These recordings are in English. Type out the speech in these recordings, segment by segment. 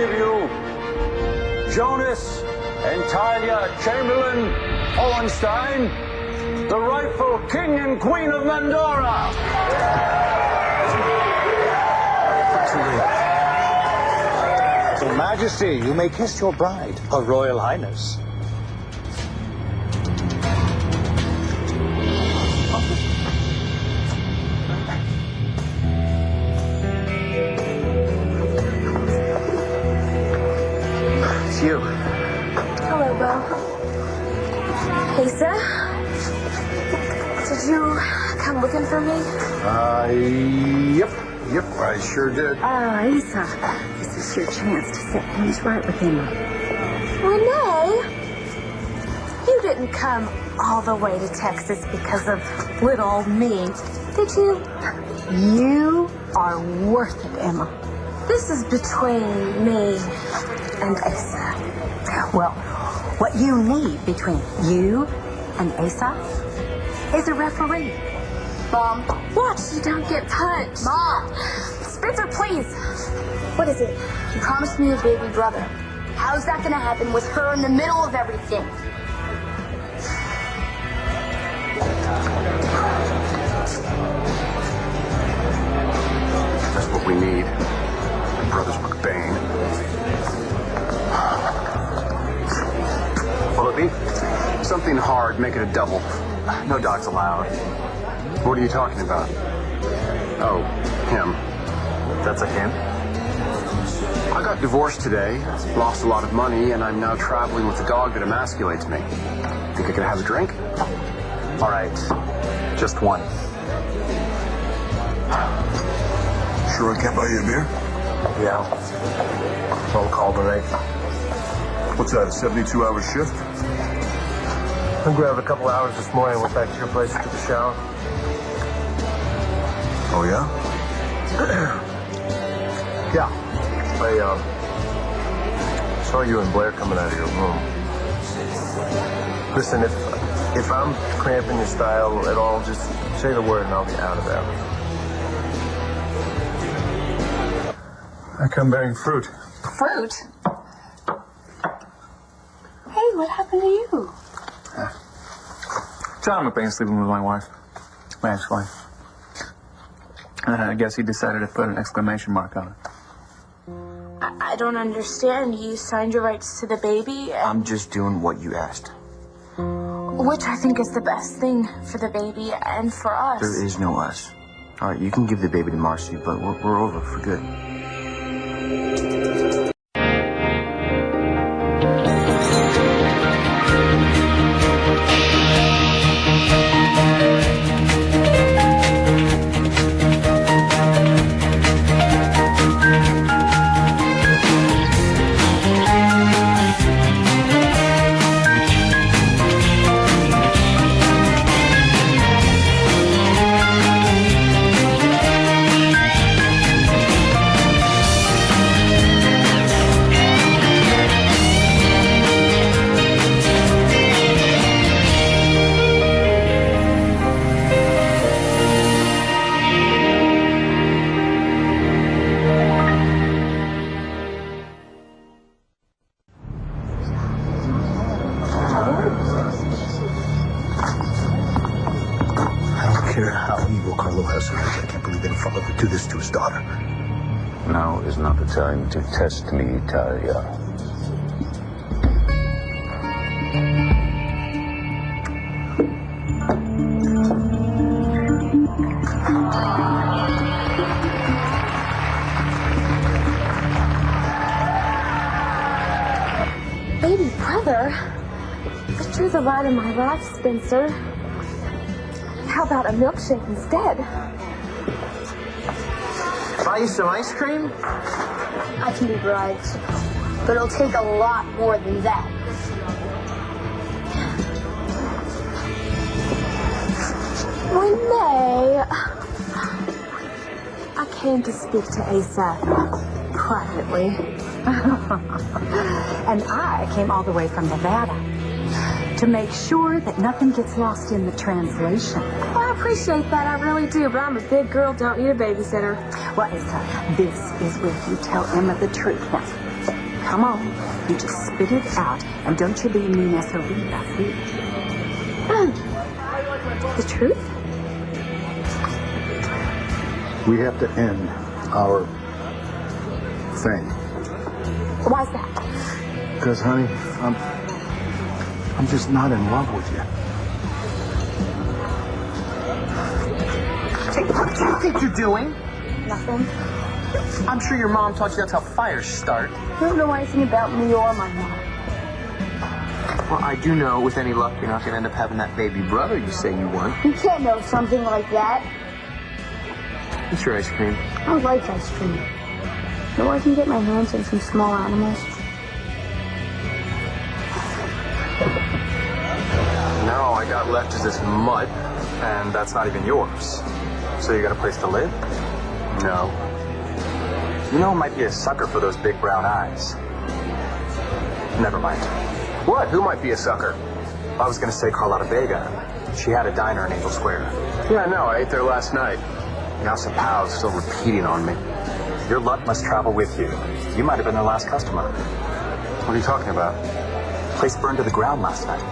give you Jonas and Talia Chamberlain Hohenstein, the rightful king and queen of Mandora. Your Majesty, you may kiss your bride, Her Royal Highness. It's you. Hello, Bo. Asa? Did you come looking for me? Yep, I sure did. Asa, this is your chance to set things right with Emma. Renee? You didn't come all the way to Texas because of little old me, did you? You are worth it, Emma. This is between me and Asa. Well, what you need between you and Asa is a referee. Mom, watch you don't get punched. Mom! Spencer, please! What is it? You promised me a baby brother. How's that gonna happen with her in the middle of everything? That's what we need. Brothers McBain. Will it be? Something hard, make it a double. No dogs allowed. What are you talking about? Oh, him. That's a him? I got divorced today, lost a lot of money, and I'm now traveling with a dog that emasculates me. Think I could have a drink? All right, just one. Sure I can't buy you a beer? Yeah. Roll call today. What's that, a 72-hour shift? I grabbed a couple hours this morning, went back to your place, took a shower. Oh, yeah? Yeah. I saw you and Blair coming out of your room. Listen, if I'm cramping your style at all, just say the word and I'll be out of there. I come bearing fruit. Fruit? Hey, what happened to you? John McBain's sleeping with my wife, my ex-wife. I guess he decided to put an exclamation mark on it. I don't understand. You signed your rights to the baby, and I'm just doing what you asked. which I think is the best thing for the baby and for us. There is no us. All right, you can give the baby to Marcy, but we're over for good. I can't believe any father would do this to his daughter. Now is not the time to test me, Talia. Baby brother? But you're the light of my life, Spencer. How about a milkshake instead? Buy you some ice cream? I can be bribed, but it'll take a lot more than that. Renee, I came to speak to Asa privately. And I came all the way from Nevada to make sure that nothing gets lost in the translation. Well, I appreciate that, I really do, but I'm a big girl, don't need a babysitter. Well, Asa, this is where you tell Emma the truth. Now, come on, you just spit it out, and don't you be a mean SOB about it. The truth? We have to end our thing. Why's that? Because, honey, I'm just not in love with you. Hey, what do you think you're doing? Nothing. I'm sure your mom taught you that's how fires start. You don't know anything about me or my mom. Well, I do know, with any luck, you're not going to end up having that baby brother you say you want. You can't know something like that. Eat your ice cream. I like ice cream. You know I can get my hands on some small animals? No, I got left as this mutt, and that's not even yours. So you got a place to live? No. You know, I might be a sucker for those big brown eyes. Never mind. What? Who might be a sucker? I was going to say Carlotta Vega. She had a diner in Angel Square. Yeah, no, I ate there last night. Now some pals still repeating on me. Your luck must travel with you. You might have been their last customer. What are you talking about? Place burned to the ground last night.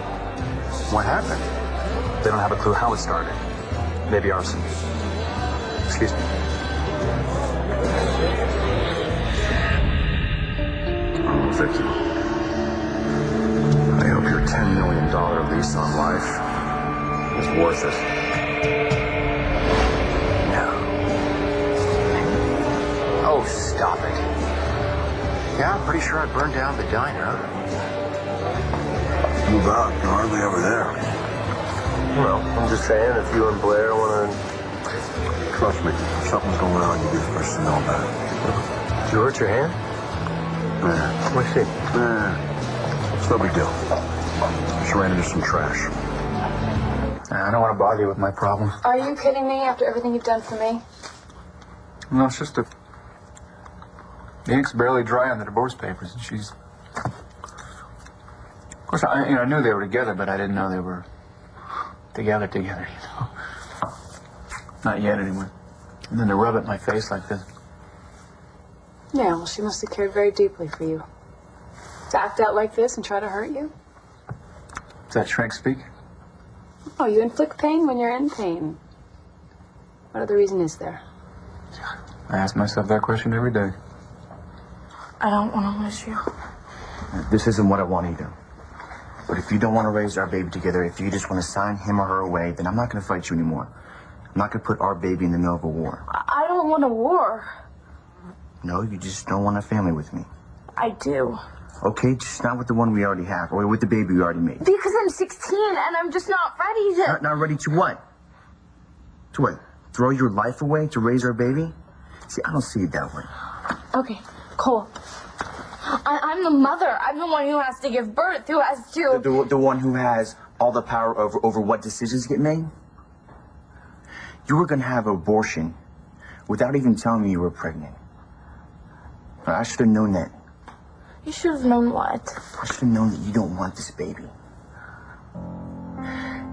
What happened? They don't have a clue how it started. Maybe arson. Excuse me. Oh, Vicky. I hope your $10 million lease on life is worth it. Oh, stop it. Yeah, I'm pretty sure I burned down the diner. Move out. You're hardly ever there. Well, I'm just saying, if you and Blair want to... Trust me, if something's going on, you'll be the first to know about it. Did you hurt your hand? Yeah. Let me see. It's no big deal. Just ran into some trash. I don't want to bother you with my problems. Are you kidding me after everything you've done for me? No, it's just the ink's barely dry on the divorce papers, and she's... Of course, I knew they were together, but I didn't know they were together, you know. Not yet, anyway. And then to rub it in my face like this. Yeah, well, she must have cared very deeply for you. To act out like this and try to hurt you? Is that shrink speak? Oh, you inflict pain when you're in pain. What other reason is there? I ask myself that question every day. I don't want to lose you. This isn't what I want either. But if you don't want to raise our baby together, if you just want to sign him or her away, then I'm not going to fight you anymore. I'm not going to put our baby in the middle of a war. I don't want a war. No, you just don't want a family with me. I do. Okay, just not with the one we already have, or with the baby we already made. Because I'm 16 and I'm just not ready to... Not ready to what? To what? Throw your life away to raise our baby? See, I don't see it that way. Okay, Cole. I'm the mother. I'm the one who has to give birth, who has to... The one who has all the power over what decisions get made? You were going to have an abortion without even telling me you were pregnant. I should have known that. You should have known what? I should have known that you don't want this baby.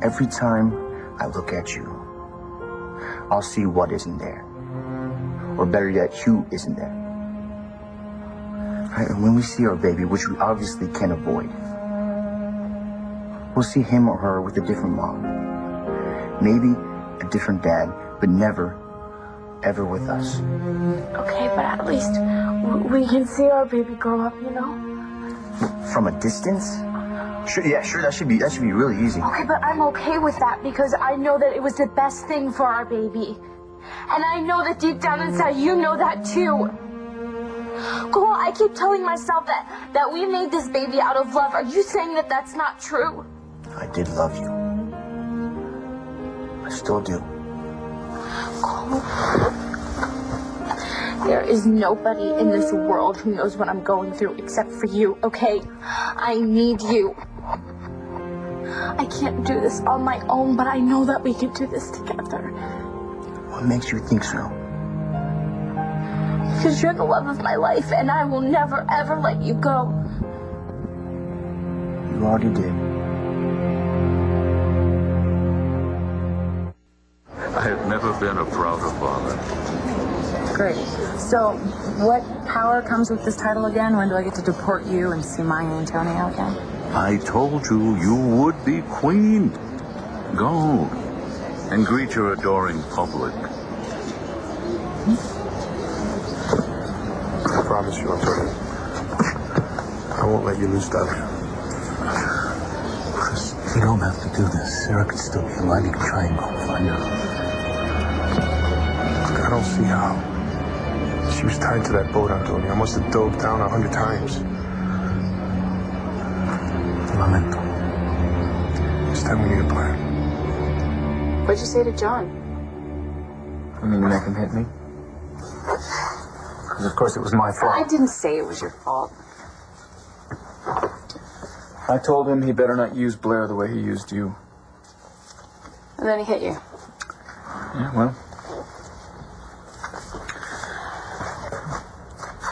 Every time I look at you, I'll see what isn't there. Or better yet, who isn't there. Right? And when we see our baby, which we obviously can't avoid, we'll see him or her with a different mom. Maybe a different dad, but never, ever with us. Okay, but at least we can see our baby grow up, you know? From a distance? Sure, yeah, sure, that should be really easy. Okay, but I'm okay with that because I know that it was the best thing for our baby. And I know that deep down inside, you know that too. Cole, I keep telling myself that we made this baby out of love. Are you saying that that's not true? I did love you. I still do. Cole, there is nobody in this world who knows what I'm going through except for you, okay? I need you. I can't do this on my own, but I know that we can do this together. What makes you think so? Because you're the love of my life, and I will never, ever let you go. You already did. been a prouder father. Great. So, what power comes with this title again? When do I get to deport you and see my Antonio again? I told you you would be queen. Go and greet your adoring public. I promise you, Antonio. I won't let you lose Dahlia. Chris, you don't have to do this. Sarah could still be alive. You can try and go find her. I don't see how. She was tied to that boat, Antonio. I must have dove down 100 times. Lamento. This time we need a plan. What'd you say to John? You mean to make him hit me? Because of course it was my fault. I didn't say it was your fault. I told him he better not use Blair the way he used you. And then he hit you. Yeah, well.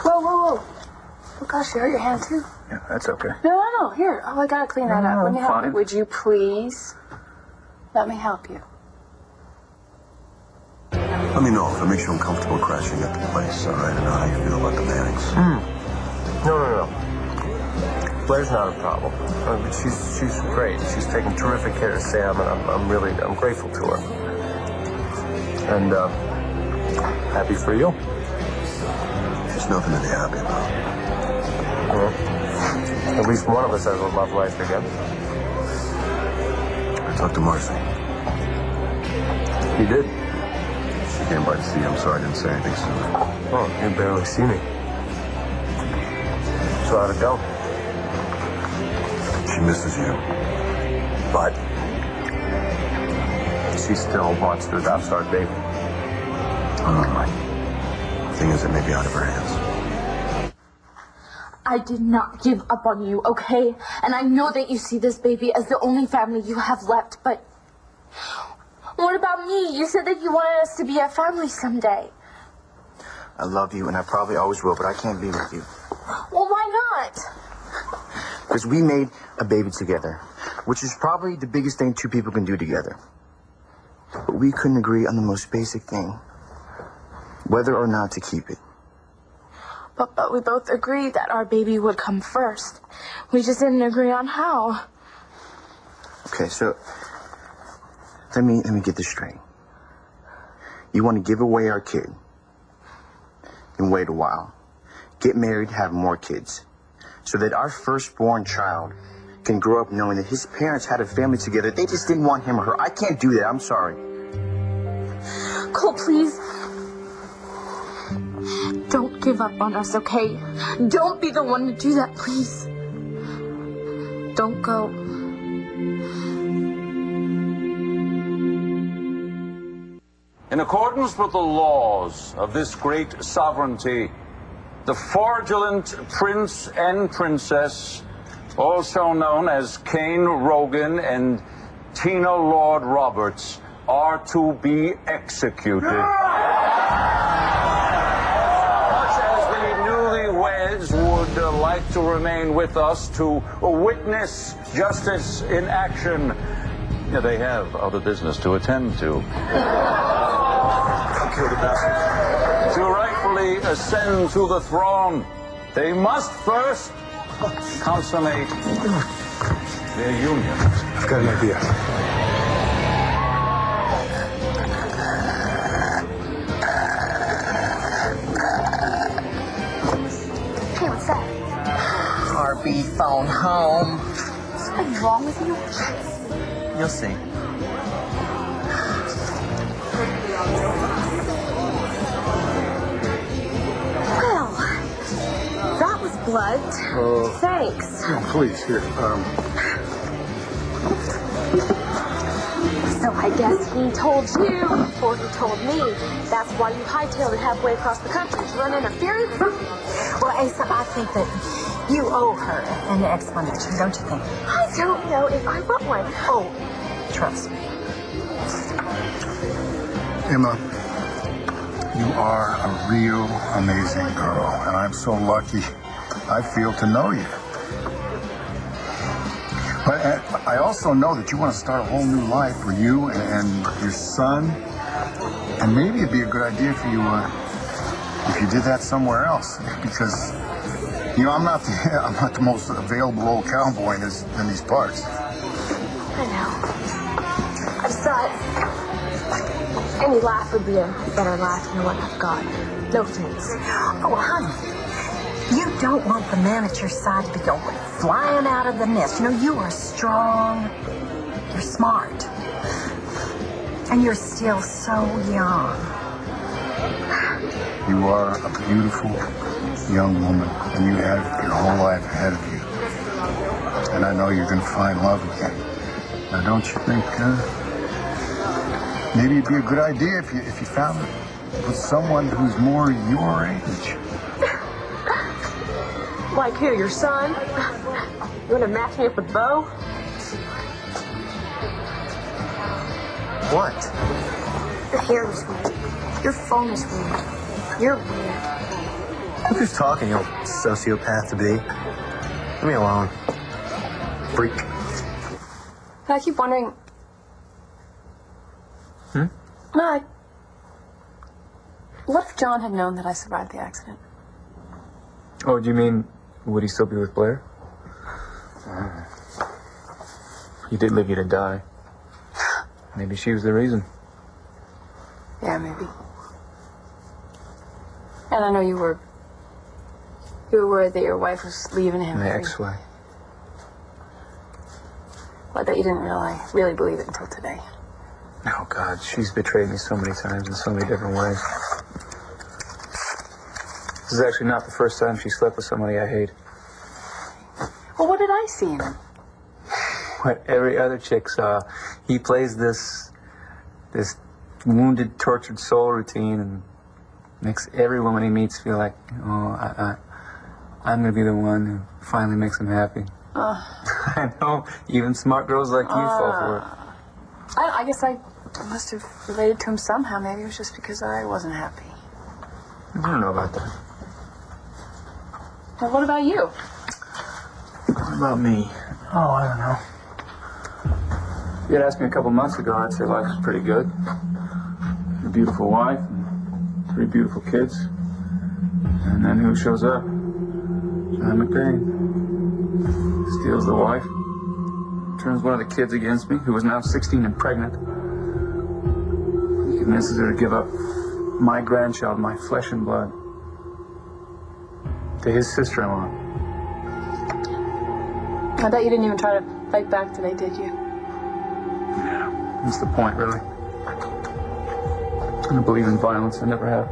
Whoa. Oh gosh, you hurt your hand too. Yeah, that's okay. No. Here. Oh, I gotta clean that up. Let me help fine. you. Would you please let me help you? Let me know if it makes you uncomfortable crashing at the place, all right? I know how you feel about the Mannings. No. Blair's not a problem. I mean, she's great. She's taking terrific care of Sam, and I'm grateful to her. And happy for you. There's nothing to be happy about. Well, at least one of us has a love life again. I talked to Marcy. You did? She came by to see you. I'm sorry I didn't say anything sooner. Oh, you barely see me. So how'd it go? She misses you. But She still wants to adopt our baby. the thing is, it may be out of her hands. I did not give up on you, okay? And I know that you see this baby as the only family you have left, but what about me? You said that you wanted us to be a family someday. I love you, and I probably always will, but I can't be with you. Well, why not? Because we made a baby together, which is probably the biggest thing two people can do together. But we couldn't agree on the most basic thing, whether or not to keep it. But we both agreed that our baby would come first. We just didn't agree on how. Okay, so let me get this straight. You want to give away our kid and wait a while, get married, have more kids, so that our firstborn child can grow up knowing that his parents had a family together. They just didn't want him or her. I can't do that. I'm sorry. Cole, please. Don't give up on us, okay? Don't be the one to do that, please. Don't go. In accordance with the laws of this great sovereignty, the fraudulent prince and princess, also known as Kane Rogan and Tina Lord Roberts, are to be executed. Much as the newlyweds would like to remain with us to witness justice in action, they have other business to attend to. Kill the bastard. To rightfully ascend to the throne, they must first consummate their union. I've got an idea. Hey, what's that? RB phone home. Something wrong with you? You'll see. Well, that was blood. Thanks. No, please, here. So I guess he told you, or he told me, that's why you hightailed it halfway across the country to run interference? Well, Asa, I think that you owe her an explanation, don't you think? I don't know if I want one. Oh, trust me. Emma, you are a real amazing girl, and I'm so lucky I feel to know you. But I also know that you want to start a whole new life for you and your son And maybe it'd be a good idea for you if you did that somewhere else, because I'm not the most available old cowboy in these parts. I know. I just thought any laugh would be a better laugh than the one I've got. No thanks. Oh, honey, you don't want the man at your side to be going flying out of the nest. You know, you are strong, you're smart, and you're still so young. You are a beautiful young woman, and you have your whole life ahead of you. And I know you're going to find love again. Now, don't you think maybe it'd be a good idea if you found it with someone who's more your age? Like who, your son? You want to match me up with Bo? What? Your hair is weird. Your phone is weird. You're weird. Look who's talking, you old sociopath to be. Leave me alone. Freak. I keep wondering... No, what if John had known that I survived the accident? Oh, do you mean, would he still be with Blair? He did leave you to die. Maybe she was the reason. Yeah, maybe. And I know you were worried that your wife was leaving him. My ex-wife. Well, I bet you didn't really believe it until today. Oh, God, she's betrayed me so many times in so many different ways. This is actually not the first time she slept with somebody I hate. Well, what did I see in him? What every other chick saw. He plays this wounded, tortured soul routine and makes every woman he meets feel like, oh, I'm going to be the one who finally makes him happy. I know, even smart girls like you fall for it. I guess I must have related to him somehow. Maybe it was just because I wasn't happy. I don't know about that. Well, what about you? What about me? Oh, I don't know. If you had asked me a couple months ago, I'd say life was pretty good. A beautiful wife, and 3 beautiful kids. And then who shows up? John McBain. Steals the wife. Turns one of the kids against me, who was now 16 and pregnant. He convinces her to give up my grandchild, my flesh and blood, to his sister-in-law. I bet you didn't even try to fight back today, did you? Yeah, what's the point, really? I don't believe in violence. I never have.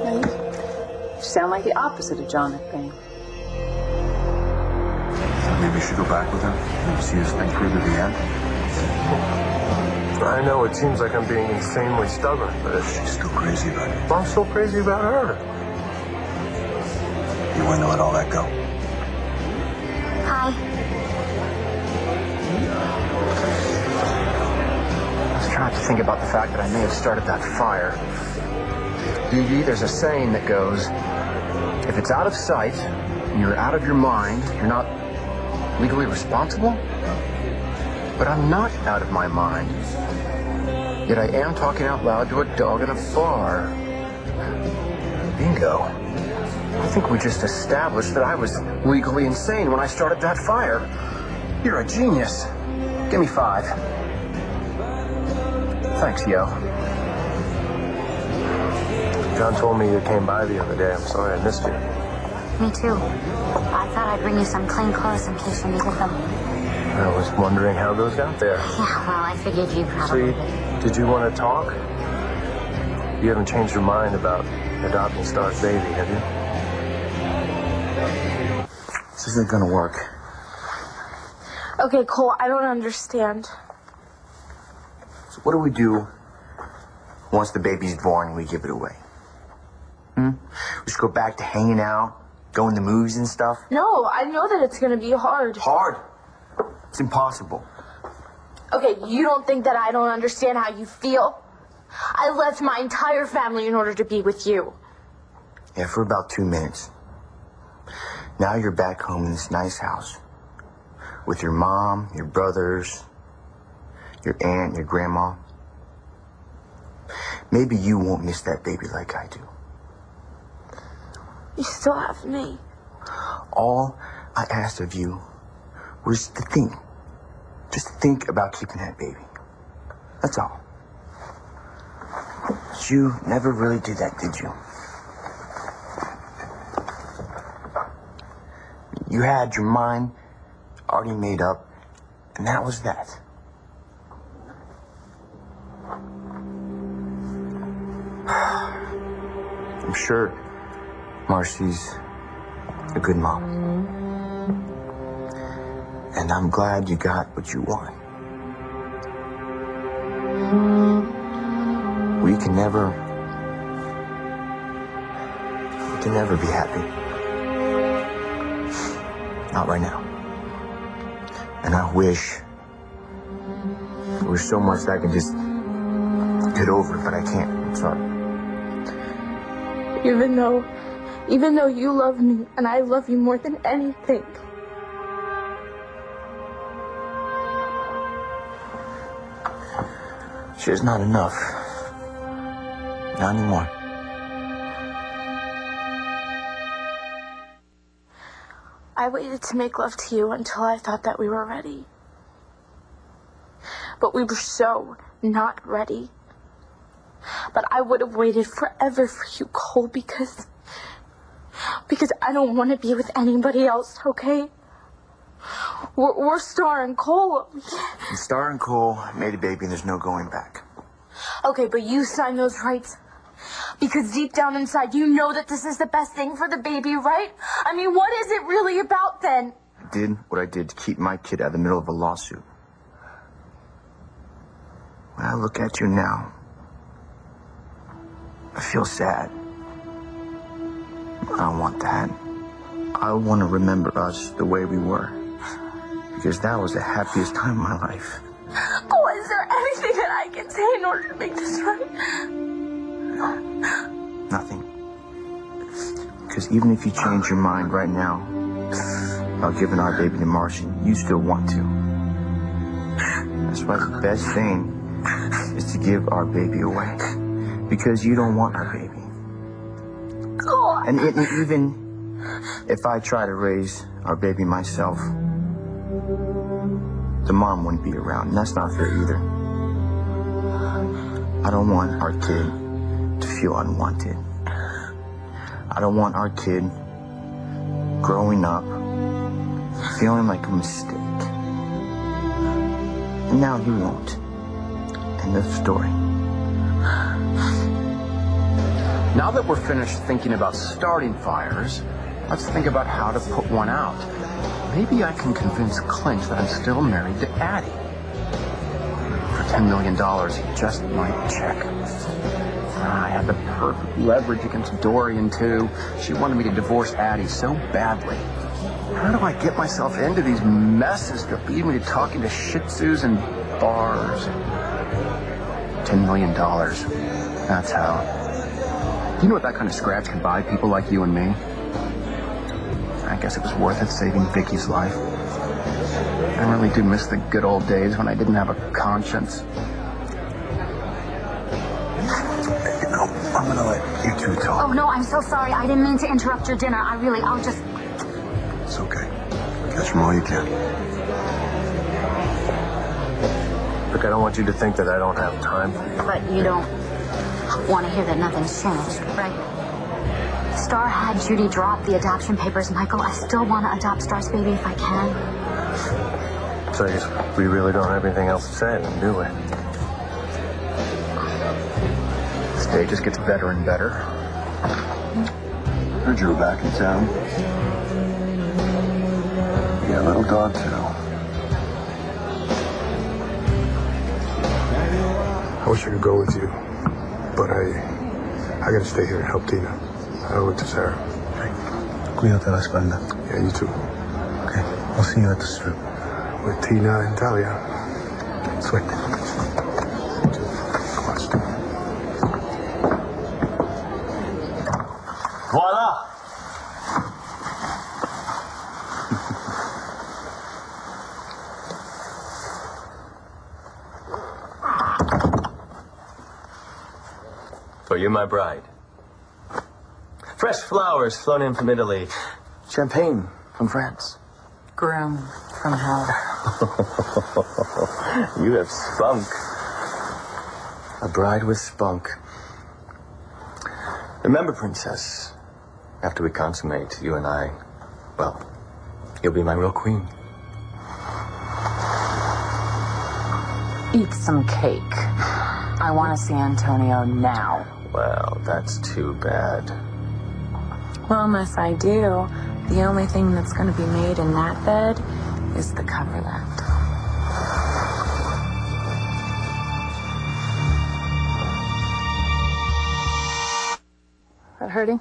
No, you sound like the opposite of John McBain. Maybe we should go back with him and see this thing through to the end. I know it seems like I'm being insanely stubborn, but if she's still crazy about it. I'm still crazy about her. You willing to let all that go? Hi. I was trying to think about the fact that I may have started that fire. Dee Dee, there's a saying that goes, if it's out of sight and you're out of your mind, you're not legally responsible? But I'm not out of my mind. Yet I am talking out loud to a dog in a bar. Bingo. I think we just established that I was legally insane when I started that fire. You're a genius. Give me 5. Thanks, yo. John told me you came by the other day. I'm sorry I missed you. Me too. I thought I'd bring you some clean clothes in case you needed them. I was wondering how those got there. Yeah, well, I figured you probably did. Did you want to talk? You haven't changed your mind about adopting Star's baby, have you? This isn't gonna work. Okay, Cole, I don't understand. So what do we do once the baby's born and we give it away? We should go back to hanging out, going to movies and stuff? No, I know that it's gonna be hard. Hard? It's impossible. Okay, you don't think that I don't understand how you feel? I left my entire family in order to be with you. Yeah, for about 2 minutes. Now you're back home in this nice house with your mom, your brothers, your aunt, your grandma. maybe you won't miss that baby like I do. You still have me. All I asked of you was to think. Just to think about keeping that baby. That's all. But you never really did that, did you? You had your mind already made up, and that was that. I'm sure Marcy's a good mom. And I'm glad you got what you want. We can never be happy. Not right now. And I wish there was so much that I could just get over it, but I can't. I'm sorry. Even though you love me and I love you more than anything. It's just not enough. Not anymore. I waited to make love to you until I thought that we were ready. But we were so not ready. But I would have waited forever for you, Cole, because I don't want to be with anybody else, okay? We're Star and Cole. And Star and Cole made a baby and there's no going back. Okay, but you signed those rights. Because deep down inside, you know that this is the best thing for the baby, right? I mean, what is it really about then? I did what I did to keep my kid out of the middle of a lawsuit. When I look at you now, I feel sad. I don't want that. I want to remember us the way we were. Because that was the happiest time of my life. Cole, is there anything that I can say in order to make this right? No, nothing. Because even if you change your mind right now about giving our baby to Marcy, you still want to. That's why the best thing is to give our baby away. Because you don't want our baby. Cole. And even if I try to raise our baby myself, the mom wouldn't be around, and that's not fair either. I don't want our kid to feel unwanted. I don't want our kid growing up feeling like a mistake. And now he won't. End of story. Now that we're finished thinking about starting fires, let's think about how to put one out. Maybe I can convince Clint that I'm still married to Addie. For $10 million, he just might check. I had the perfect leverage against Dorian, too. She wanted me to divorce Addie so badly. How do I get myself into these messes that lead me to talking to Shih Tzus and bars? $10 million. That's how. Do you know what that kind of scratch can buy people like you and me? I guess it was worth it saving Vicky's life. I really do miss the good old days when I didn't have a conscience. You know, I'm gonna let you two talk. Oh, no, I'm so sorry. I didn't mean to interrupt your dinner. I'll just... It's okay. Catch them all you can. Look, I don't want you to think that I don't have time for you. But you don't want to hear that nothing's changed, right? Star had Judy drop the adoption papers, Michael. I still want to adopt Star's baby if I can. So I guess we really don't have anything else to say then, do we? This day just gets better and better. Heard you were back in town. You got a little dog, too. I wish I could go with you, but I gotta stay here and help Tina. I owe it to Sarah. Okay. Cuídate la espalda. Yeah, you too. Okay. I'll see you at the strip. With Tina and Talia. Suerte. Voila! my bride. Fresh flowers flown in from Italy. Champagne from France. Groom from hell. You have spunk. A bride with spunk. Remember, princess, after we consummate, you and I, well, you'll be my real queen. Eat some cake. I want to see Antonio now. Well, that's too bad. Well, unless I do, the only thing that's going to be made in that bed is the coverlet. That hurting?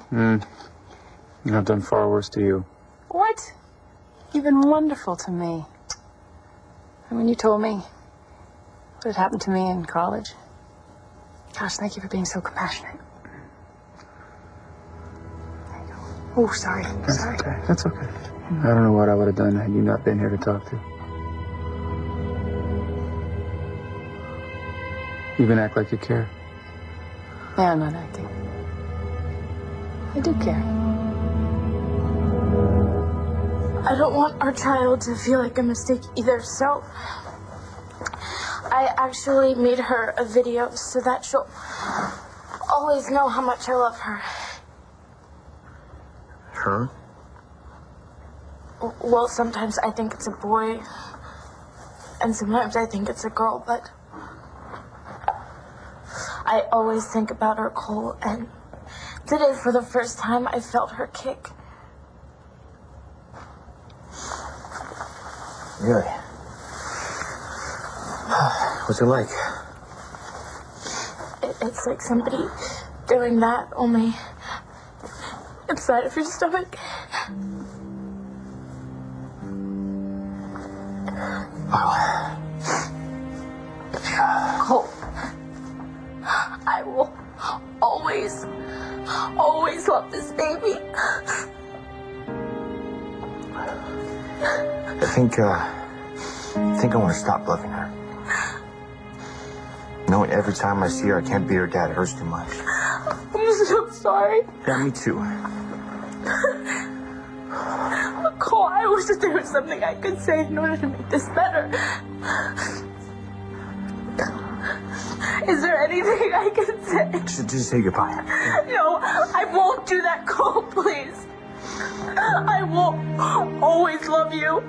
I've done far worse to you. What? You've been wonderful to me. And when you told me what had happened to me in college, gosh, thank you for being so compassionate. There you go. Oh, sorry. Sorry. Okay. That's okay. I don't know what I would have done had you not been here to talk to. You even act like you care. Yeah, I'm not acting. I do care. I don't want our child to feel like a mistake either, so I actually made her a video so that she'll always know how much I love her. Her? Well, sometimes I think it's a boy, and sometimes I think it's a girl, but I always think about her, Cole, and today, for the first time, I felt her kick. Really? What's it like? It's like somebody doing that, only inside of your stomach. Wow. Cole, I will always love this baby. I think I want to stop loving her. Knowing every time I see her, I can't be her dad, it hurts too much. I'm so sorry. Yeah, me too. Cole, I wish that there was something I could say in order to make this better. Is there anything I can say? Just say goodbye. No, I won't do that, Cole, please. I will always love you.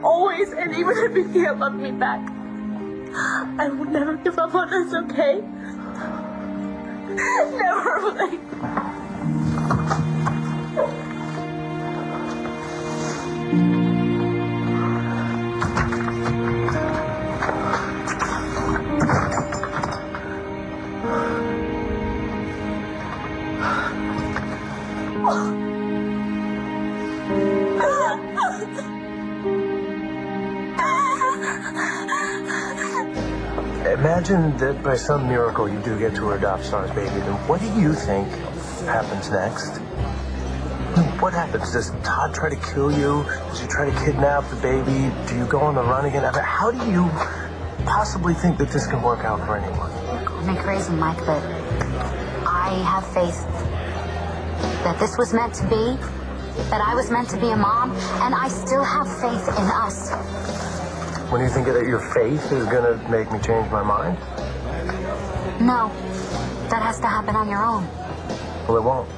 Always, and even if you can't love me back, I will never give up on us, okay? Never will I. Imagine that by some miracle you do get to adopt Star's baby, then what do you think happens next? What happens? Does Todd try to kill you? Does he try to kidnap the baby? Do you go on the run again? I mean, how do you possibly think that this can work out for anyone? Call me crazy, Mike, but I have faith that this was meant to be, that I was meant to be a mom, and I still have faith in us. When you think that your faith is going to make me change my mind? No, that has to happen on your own. Well, it won't.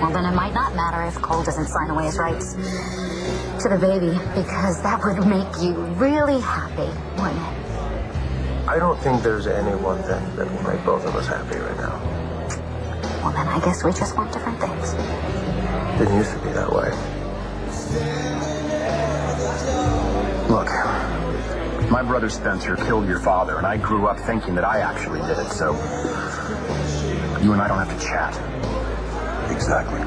Well, then it might not matter if Cole doesn't sign away his rights to the baby, because that would make you really happy, wouldn't it? I don't think there's any one thing that will make both of us happy right now. Well, then I guess we just want different things. Didn't used to be that way. Look, my brother Spencer killed your father, and I grew up thinking that I actually did it, so you and I don't have to chat. Exactly.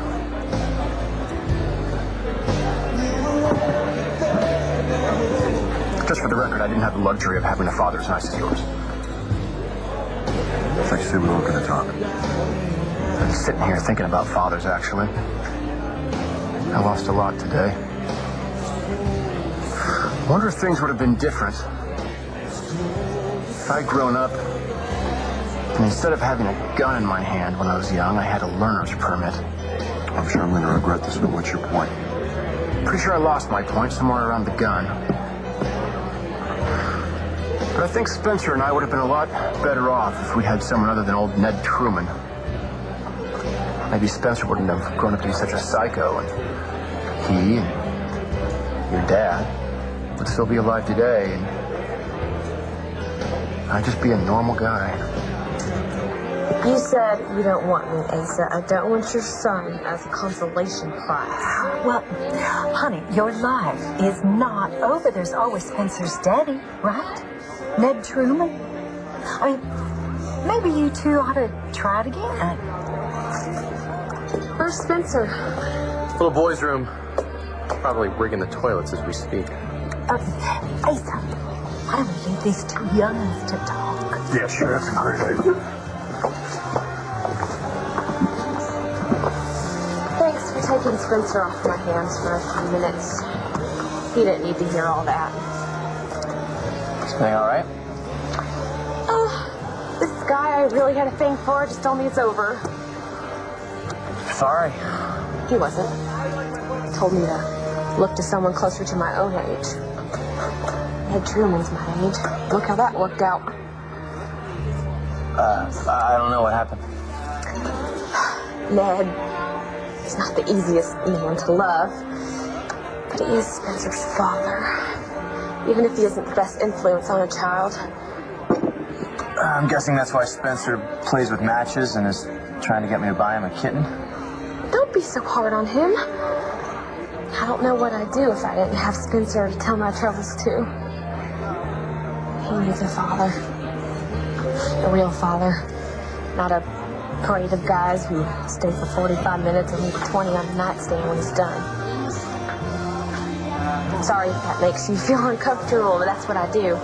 Just for the record, I didn't have the luxury of having a father as nice as yours. I thought you said we weren't going to talk. I'm sitting here thinking about fathers, actually. I lost a lot today. I wonder if things would have been different if I'd grown up And instead of having a gun in my hand when I was young, I had a learner's permit. I'm sure I'm going to regret this, but what's your point? Pretty sure I lost my point somewhere around the gun. But I think Spencer and I would have been a lot better off if we had someone other than old Ned Truman. Maybe Spencer wouldn't have grown up to be such a psycho, and he and your dad would still be alive today, and I'd just be a normal guy. You said you don't want me, Asa. I don't want your son as a consolation prize. Well, honey, your life is not over. There's always Spencer's daddy, right? Ned Truman. I mean, maybe you two ought to try it again. Where's Spencer? Little boy's room. Probably rigging the toilets as we speak. Asa, why don't we leave these two youngins to talk? Yeah, sure, that's a great idea. Thanks for taking Spencer off my hands for a few minutes. He didn't need to hear all that. Everything all right? This guy I really had a thing for just told me it's over. Sorry. He wasn't. Told me to look to someone closer to my own age. Ned Truman's my age. Look how that worked out. I don't know what happened. Ned, he's not the easiest man to love, but he is Spencer's father. Even if he isn't the best influence on a child. I'm guessing that's why Spencer plays with matches and is trying to get me to buy him a kitten. Don't be so hard on him. I don't know what I'd do if I didn't have Spencer to tell my troubles to. He needs a father. A real father. Not a parade of guys who stay for 45 minutes and leave 20 on the nightstand when he's done. Sorry if that makes you feel uncomfortable, but that's what I do.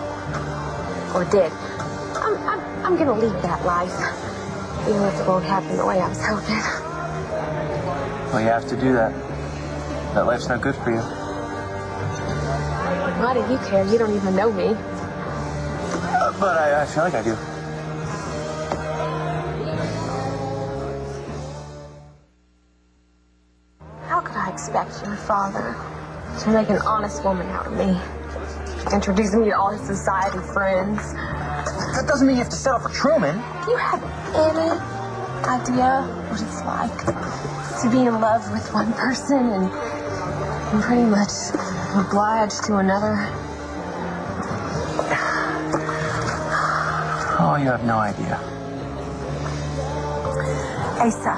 Or did. I'm gonna lead that life. Even if it won't happen the way I was hoping. Well, you have to do that. That life's not good for you. Why do you care? You don't even know me. But I feel like I do. How could I expect your father to make an honest woman out of me? Introduce me to all his society friends. That doesn't mean you have to settle for Truman. Do you have any idea what it's like to be in love with one person and pretty much obliged to another? Oh, you have no idea. Asa,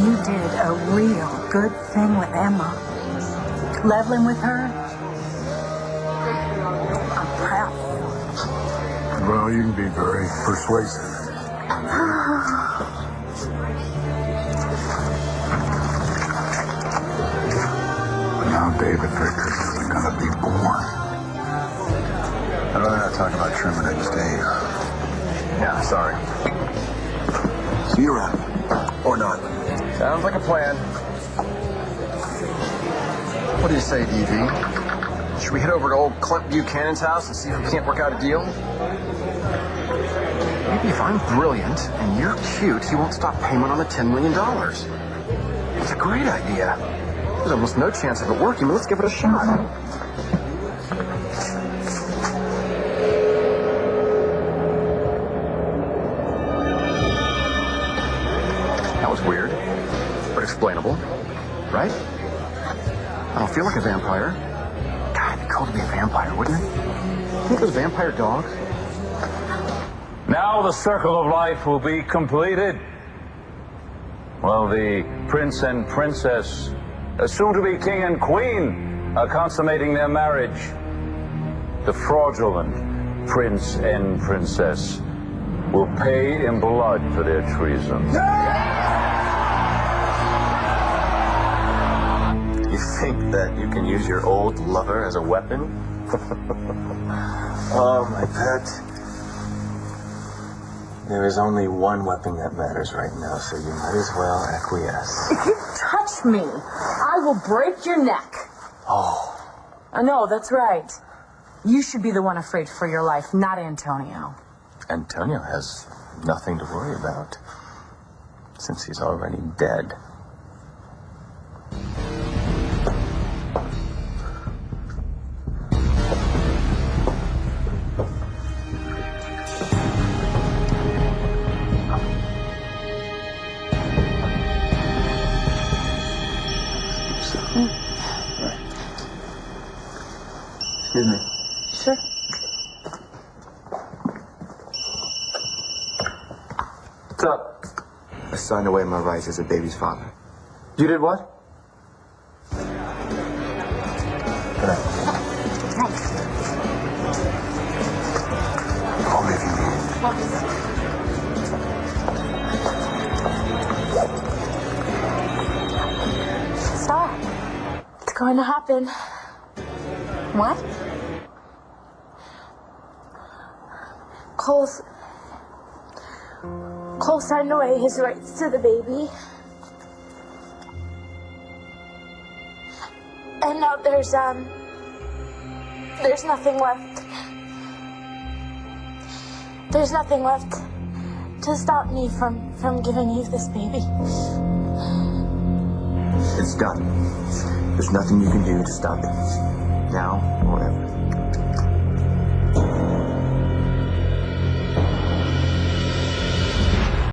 you did a real good thing with Emma. Leveling with her. I'm proud. Well, you can be very persuasive. But now David Vickers is going to be born. I'd rather not talk about Truman. I just Yeah, sorry. See you around. Or not. Sounds like a plan. What do you say, DV? Should we head over to old Clint Buchanan's house and see if we can't work out a deal? Maybe if I'm brilliant and you're cute, he won't stop payment on the $10 million. It's a great idea. There's almost no chance of it working, but let's give it a shot. That was weird, but explainable, right? I don't feel like a vampire. God, it'd be cool to be a vampire, wouldn't it? Think those vampire dogs? Now the circle of life will be completed. Well, the prince and princess, soon to be king and queen, are consummating their marriage. The fraudulent prince and princess will pay in blood for their treason. You think that you can use your old lover as a weapon? Oh, my pet. There is only one weapon that matters right now, so you might as well acquiesce. If you touch me, I will break your neck. Oh. I know, that's right. You should be the one afraid for your life, not Antonio. Antonio has nothing to worry about, since he's already dead. Excuse me. Sure. What's up? I signed away my rights as a baby's father. You did what? Call me if you need. Stop. It's going to happen. What? Cole signed away his rights to the baby. And now there's nothing left. There's nothing left to stop me from giving you this baby. It's done. There's nothing you can do to stop it. Now or ever.